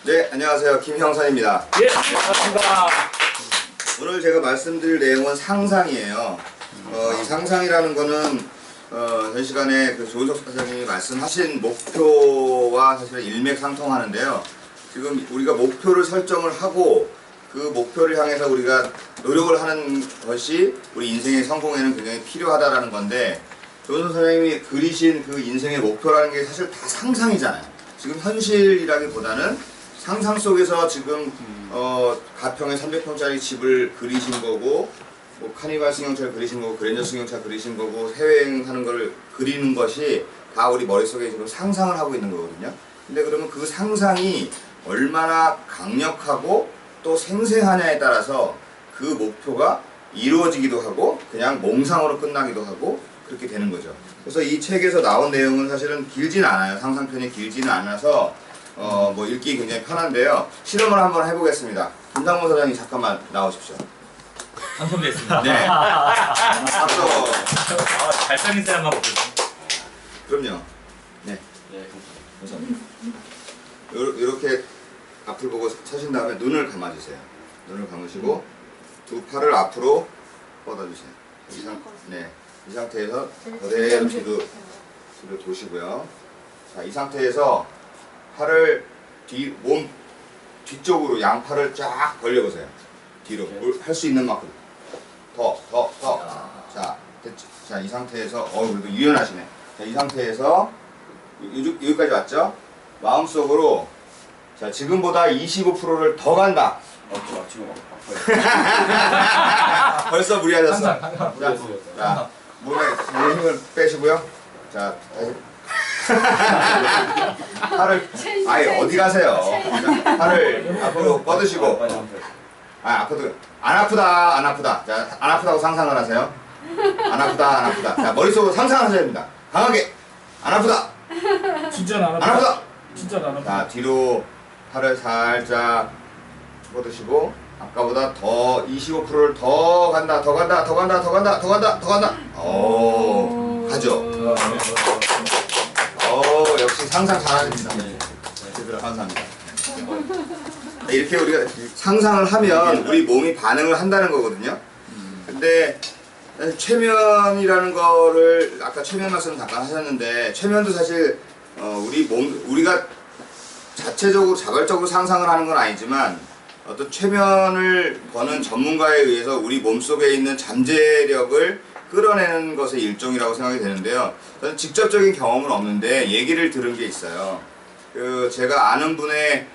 네, 안녕하세요. 김형선입니다. 예, 반갑습니다. 오늘 제가 말씀드릴 내용은 상상이에요. 이 상상이라는 거는 전 시간에 그 조은석 사장님이 말씀하신 목표와 사실은 일맥상통하는데요. 지금 우리가 목표를 설정을 하고 그 목표를 향해서 우리가 노력을 하는 것이 우리 인생의 성공에는 굉장히 필요하다라는 건데, 조은석 사장님이 그리신 그 인생의 목표라는 게 사실 다 상상이잖아요. 지금 현실이라기보다는 상상 속에서 지금 가평에 300평짜리 집을 그리신 거고, 뭐 카니발 승용차를 그리신 거고, 그랜저 승용차 그리신 거고, 해외여행하는 걸 그리는 것이 다 우리 머릿속에 지금 상상을 하고 있는 거거든요. 근데 그러면 그 상상이 얼마나 강력하고 또 생생하냐에 따라서 그 목표가 이루어지기도 하고 그냥 몽상으로 끝나기도 하고 그렇게 되는 거죠. 그래서 이 책에서 나온 내용은 사실은 길진 않아요. 상상편이 길지는 않아서 뭐 읽기 굉장히 편한데요. 실험을 한번 해보겠습니다. 김상문 사장님 잠깐만 나오십시오. 당첨됐습니다. 네. 앞서 잘생긴 사람만 보세요. 그럼요. 네. 네, 감사합니다. 이렇게 앞을 보고 서신 다음에 눈을 감아주세요. 눈을 감으시고 두 팔을 앞으로 뻗어주세요. 네. 이 상태에서 그대로 뒤로 도시고요. 자, 이 상태에서 팔을 몸 뒤쪽으로 양팔을 쫙 벌려보세요. 뒤로 할 수 있는 만큼 더. 자, 됐죠? 자, 이 상태에서 그래도 유연하시네. 자, 이 상태에서 여기까지 왔죠? 마음속으로 자, 지금보다 25%를 더 간다. 지금 아파요. 벌써 무리하셨어. 항상. 자, 몸에 힘을 빼시고요. 자, 다시. 팔을 아예 어디 가세요? 자, 팔을 앞으로 뻗으시고. 아프다. 안 아프다. 자, 안 아프다고 상상을 하세요. 안 아프다. 자, 머릿속으로 상상하셔야 됩니다. 강하게. 안 아프다. 진짜 안 안 아프다. 진짜 안 아프다. 자, 뒤로 팔을 살짝 뻗으시고 아까보다 더 25%를 더 간다. 오, 가죠. 역시 상상 잘하십니다. 감사합니다. 이렇게 우리가 상상을 하면 우리 몸이 반응을 한다는 거거든요. 근데 최면이라는 거를 아까 최면 말씀 잠깐 하셨는데, 최면도 사실 우리가 자체적으로 자발적으로 상상을 하는 건 아니지만 어떤 최면을 거는 전문가에 의해서 우리 몸속에 있는 잠재력을 끌어내는 것의 일종이라고 생각이 되는데요. 저는 직접적인 경험은 없는데 얘기를 들은 게 있어요. 제가 아는 분의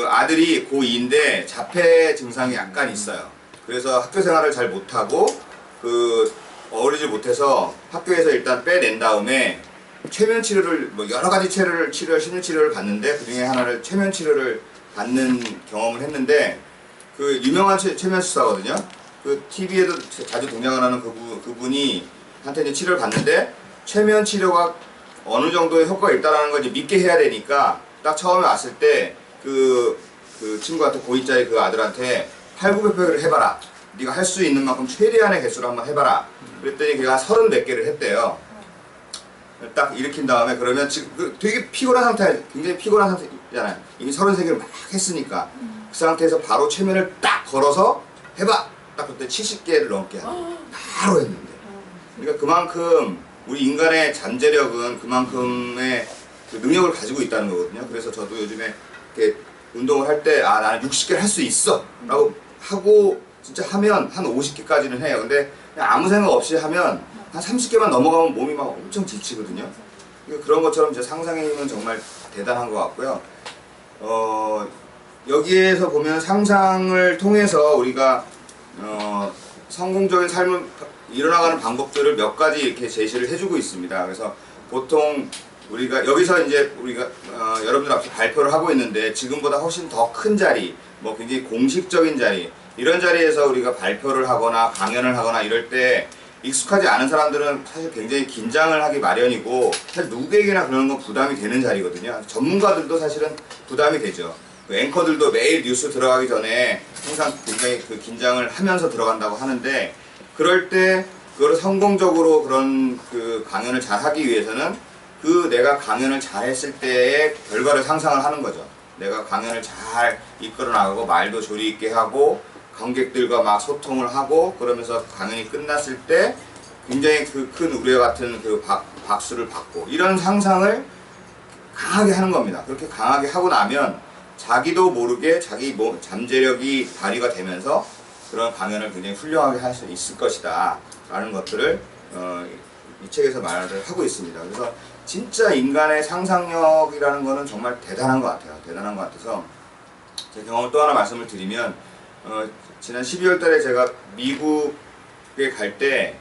아들이 고2인데 자폐 증상이 약간 있어요. 그래서 학교 생활을 잘 못하고 어리지 못해서 학교에서 일단 빼낸 다음에 최면 치료를 여러 가지 심리 치료를 받는데 그중에 하나를 최면 치료를 받는 경험을 했는데, 유명한 최면 수사거든요. TV에도 자주 등장을 하는 그분이 한테 이제 치료를 받는데 최면 치료가 어느 정도의 효과가 있다라는 걸 이제 믿게 해야 되니까 딱 처음에 왔을 때 그 친구한테 고2짜리 그 아들한테 팔굽혀펴기를 해봐라. 네가 할 수 있는 만큼 최대한의 개수를 한번 해봐라. 그랬더니 걔가 30 몇 개를 했대요. 딱 일으킨 다음에 그러면 지금 되게 피곤한 상태, 굉장히 피곤한 상태잖아요. 이미 33개를 막 했으니까 그 상태에서 바로 최면을 딱 걸어서 해봐. 딱 그때 70개를 넘게 하고 바로 했는데, 그러니까 그만큼 우리 인간의 잠재력은 그만큼의 능력을 가지고 있다는 거거든요. 그래서 저도 요즘에 이렇게 운동을 할 때 나는 60개를 할 수 있어 라고 하고 진짜 하면 한 50개까지는 해요. 근데 그냥 아무 생각 없이 하면 한 30개만 넘어가면 몸이 막 엄청 지치거든요. 그런 것처럼 제 상상의 힘은 정말 대단한 것 같고요. 여기에서 보면 상상을 통해서 우리가 성공적인 삶을 이뤄나가는 방법들을 몇 가지 이렇게 제시를 해주고 있습니다. 그래서 보통 우리가 여기서 이제 우리가 여러분들 앞에 발표를 하고 있는데, 지금보다 훨씬 더 큰 자리, 뭐 굉장히 공식적인 자리, 이런 자리에서 우리가 발표를 하거나 강연을 하거나 이럴 때 익숙하지 않은 사람들은 사실 굉장히 긴장을 하기 마련이고, 사실 누구에게나 그런 건 부담이 되는 자리거든요. 전문가들도 사실은 부담이 되죠. 앵커들도 매일 뉴스 들어가기 전에 항상 굉장히 긴장을 하면서 들어간다고 하는데, 그럴 때 그걸 성공적으로 그런 강연을 잘 하기 위해서는 내가 강연을 잘 했을 때의 결과를 상상을 하는 거죠. 내가 강연을 잘 이끌어 나가고 말도 조리 있게 하고 관객들과 막 소통을 하고 그러면서 강연이 끝났을 때 굉장히 그 큰 우레 같은 그 박수를 받고 이런 상상을 강하게 하는 겁니다. 그렇게 강하게 하고 나면 자기도 모르게 자기 몸 잠재력이 발휘가 되면서 그런 강연을 굉장히 훌륭하게 할 수 있을 것이다 라는 것들을 이 책에서 말을 하고 있습니다. 그래서 진짜 인간의 상상력이라는 거는 정말 대단한 것 같아요. 대단한 것 같아서 제 경험을 또 하나 말씀을 드리면 지난 12월 달에 제가 미국에 갈 때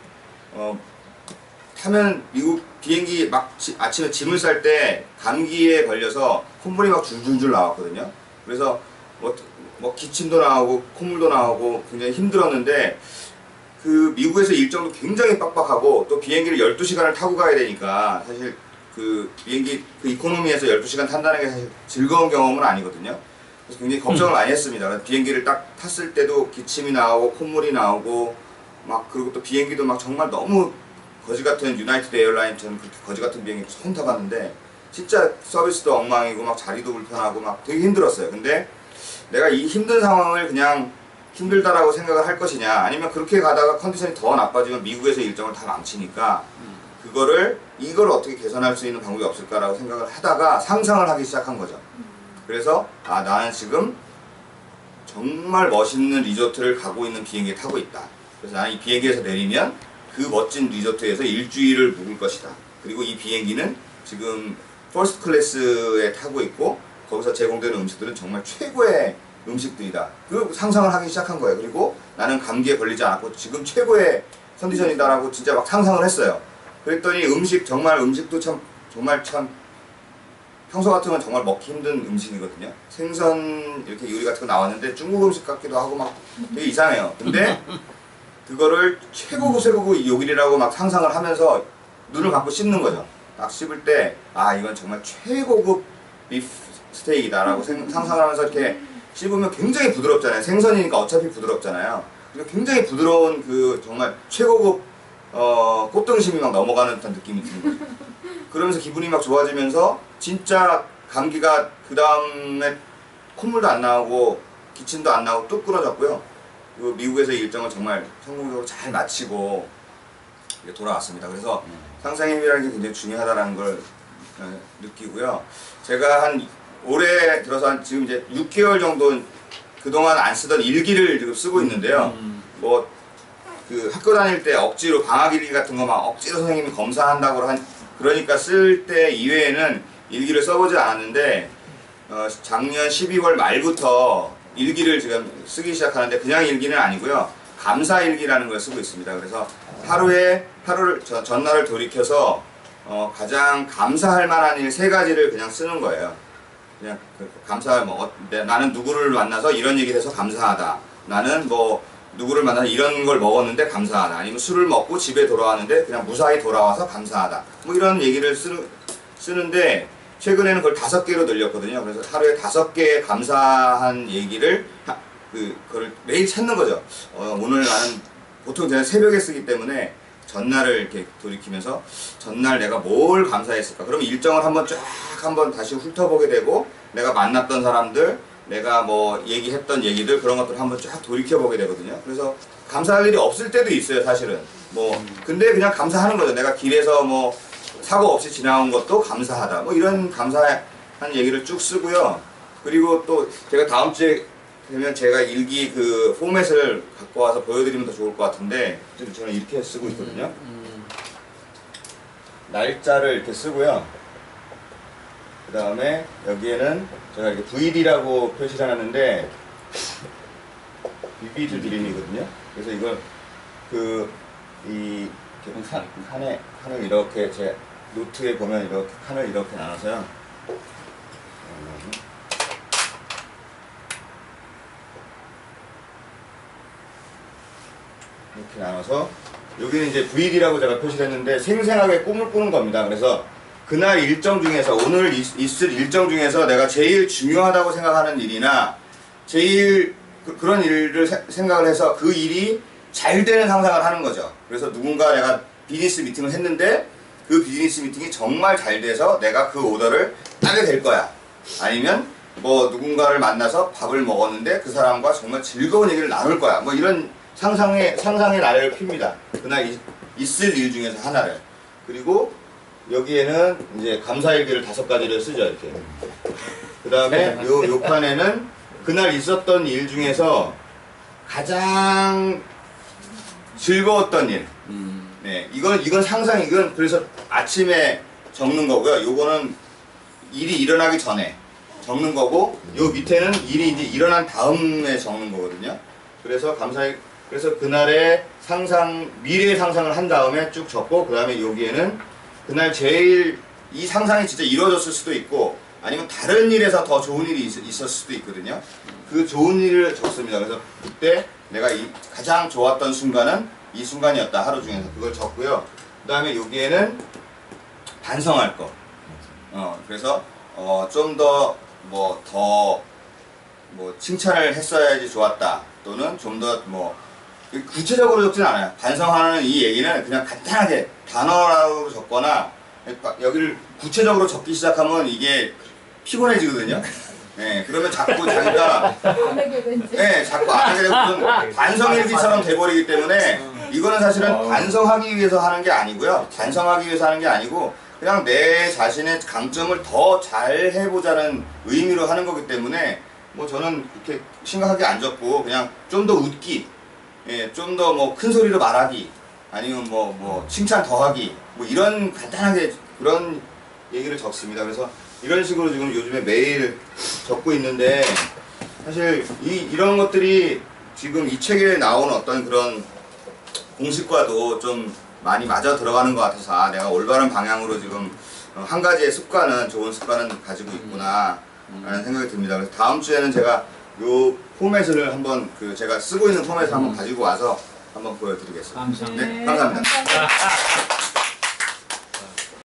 타면 미국 비행기 막 아침에 짐을 쌀 때 감기에 걸려서 콧물이 막 줄줄줄 나왔거든요. 그래서 뭐 기침도 나오고 콧물도 나오고 굉장히 힘들었는데 그 미국에서 일정도 굉장히 빡빡하고 또 비행기를 12시간을 타고 가야 되니까 사실 그 비행기 그 이코노미에서 12시간 탄다는 게 사실 즐거운 경험은 아니거든요. 그래서 굉장히 걱정을 많이 했습니다. 비행기를 딱 탔을 때도 기침이 나오고 콧물이 나오고 막 그리고 또 비행기도 막 정말 너무 거지 같은 유나이티드 에어라인처럼 그렇게 거지 같은 비행기 처음 타봤는데 진짜 서비스도 엉망이고 막 자리도 불편하고 막 되게 힘들었어요. 근데 내가 이 힘든 상황을 그냥 힘들다라고 생각을 할 것이냐 아니면 그렇게 가다가 컨디션이 더 나빠지면 미국에서 일정을 다 망치니까 이걸 어떻게 개선할 수 있는 방법이 없을까라고 생각을 하다가 상상을 하기 시작한 거죠. 그래서 나는 지금 정말 멋있는 리조트를 가고 있는 비행기에 타고 있다. 그래서 나는 이 비행기에서 내리면 그 멋진 리조트에서 일주일을 묵을 것이다. 그리고 이 비행기는 지금 퍼스트 클래스에 타고 있고 거기서 제공되는 음식들은 정말 최고의 음식들이다. 그 상상을 하기 시작한 거예요. 그리고 나는 감기에 걸리지 않았고 지금 최고의 컨디션이다라고 진짜 막 상상을 했어요. 그랬더니 음식도 정말 평소 같으면 정말 먹기 힘든 음식이거든요. 생선 이렇게 요리 같은 거 나왔는데 중국 음식 같기도 하고 막 되게 이상해요. 근데 그거를 최고급 요리라고 막 상상을 하면서 눈을 감고 씹는 거죠. 딱 씹을 때 이건 정말 최고급 비프 스테이크다라고 상상을 하면서 이렇게 씹으면 굉장히 부드럽잖아요. 생선이니까 어차피 부드럽잖아요. 그러니까 굉장히 부드러운 그 정말 최고급 꽃등심이 막 넘어가는 듯한 느낌이 드는 거죠. 그러면서 기분이 막 좋아지면서 진짜 감기가 그 다음에 콧물도 안 나오고 기침도 안 나오고 뚝 끊어졌고요. 그 미국에서 일정을 정말 성공적으로 잘 마치고 돌아왔습니다. 그래서 상상의 힘이라는 게 굉장히 중요하다는 걸 느끼고요. 제가 한 올해 들어서 지금 이제 6개월 정도 그동안 안 쓰던 일기를 지금 쓰고 있는데요. 뭐 그 학교 다닐 때 억지로 방학 일기 같은 거 막 억지로 선생님이 검사한다고 그러니까 쓸 때 이외에는 일기를 써보지 않았는데 작년 12월 말부터 일기를 지금 쓰기 시작하는데 그냥 일기는 아니고요. 감사 일기라는 걸 쓰고 있습니다. 그래서 하루를 전날을 돌이켜서 가장 감사할 만한 일 3가지를 그냥 쓰는 거예요. 그냥 나는 누구를 만나서 이런 얘기를 해서 감사하다. 나는 뭐 누구를 만나서 이런 걸 먹었는데 감사하다. 아니면 술을 먹고 집에 돌아왔는데 그냥 무사히 돌아와서 감사하다. 뭐 이런 얘기를 쓰는데 최근에는 그걸 5개로 늘렸거든요. 그래서 하루에 5개의 감사한 얘기를 그걸 매일 찾는 거죠. 오늘 나는 보통 제가 새벽에 쓰기 때문에 전날을 이렇게 돌이키면서 전날 내가 뭘 감사했을까. 그러면 일정을 한번 다시 훑어보게 되고 내가 만났던 사람들, 내가 뭐 얘기했던 얘기들 그런 것들을 한번 쫙 돌이켜보게 되거든요. 그래서 감사할 일이 없을 때도 있어요, 사실은. 근데 그냥 감사하는 거죠. 내가 길에서 뭐 사고 없이 지나온 것도 감사하다. 뭐 이런 감사한 얘기를 쭉 쓰고요. 그리고 또 제가 다음 주에 되면 제가 일기 그 포맷을 갖고 와서 보여드리면 더 좋을 것 같은데 저는 이렇게 쓰고 있거든요. 날짜를 이렇게 쓰고요. 그 다음에 여기에는 제가 이렇게 VD라고 표시를 해놨는데 비비드 드림이거든요. 그래서 이걸 칸을 이렇게 제 노트에 보면 이렇게 칸을 이렇게 나눠서요. 이렇게 나눠서 여기는 이제 VD라고 제가 표시를 했는데 생생하게 꿈을 꾸는 겁니다. 그래서 그날 일정 중에서 오늘 있을 일정 중에서 내가 제일 중요하다고 생각하는 일이나 제일 그런 일을 생각을 해서 그 일이 잘 되는 상상을 하는 거죠. 그래서 누군가 내가 비즈니스 미팅을 했는데 그 비즈니스 미팅이 정말 잘 돼서 내가 그 오더를 따게 될 거야. 아니면 뭐 누군가를 만나서 밥을 먹었는데 그 사람과 정말 즐거운 얘기를 나눌 거야. 뭐 이런 상상의 날을 핍니다. 그날 있을 일 중에서 하나를. 그리고 여기에는 이제 감사일기를 5가지를 쓰죠, 이렇게. 그 다음에 요 칸에는 그날 있었던 일 중에서 가장 즐거웠던 일. 네, 이건 상상, 이건 그래서 아침에 적는 거고요. 요거는 일이 일어나기 전에 적는 거고, 요 밑에는 일이 이제 일어난 다음에 적는 거거든요. 그래서 그래서 그날의 미래의 상상을 한 다음에 쭉 적고, 그 다음에 여기에는 그날 제일 이 상상이 진짜 이루어졌을 수도 있고, 아니면 다른 일에서 더 좋은 일이 있었을 수도 있거든요. 그 좋은 일을 적습니다. 그래서 그때 내가 가장 좋았던 순간은 이 순간이었다. 하루 중에서 그걸 적고요. 그 다음에 여기에는 반성할 거. 그래서 좀 더 칭찬을 했어야지 좋았다. 또는 좀 더 구체적으로 적진 않아요. 반성하는 이 얘기는 그냥 간단하게 단어로 적거나 여기를 구체적으로 적기 시작하면 이게 피곤해지거든요. 네, 그러면 자꾸 자기가 자꾸 안 하게 되고 무슨 반성일기처럼 돼버리기 때문에 이거는 사실은 반성하기 위해서 하는 게 아니고요. 반성하기 위해서 하는 게 아니고 그냥 내 자신의 강점을 더 잘 해보자는 의미로 하는 거기 때문에 뭐 저는 그렇게 심각하게 안 적고 그냥 좀 더 웃기, 좀 더 큰 소리로 말하기, 아니면 칭찬 더하기, 이런 간단하게 그런 얘기를 적습니다. 그래서 이런 식으로 지금 요즘에 매일 적고 있는데 사실 이런 것들이 지금 이 책에 나오는 어떤 그런 공식과도 좀 많이 맞아 들어가는 것 같아서 내가 올바른 방향으로 지금 한 가지의 좋은 습관은 가지고 있구나 라는 생각이 듭니다. 그래서 다음 주에는 제가 요 포맷을 한번 제가 쓰고 있는 포맷을 한번 가지고 와서 한번 보여드리겠습니다. 감사합니다. 네, 감사합니다.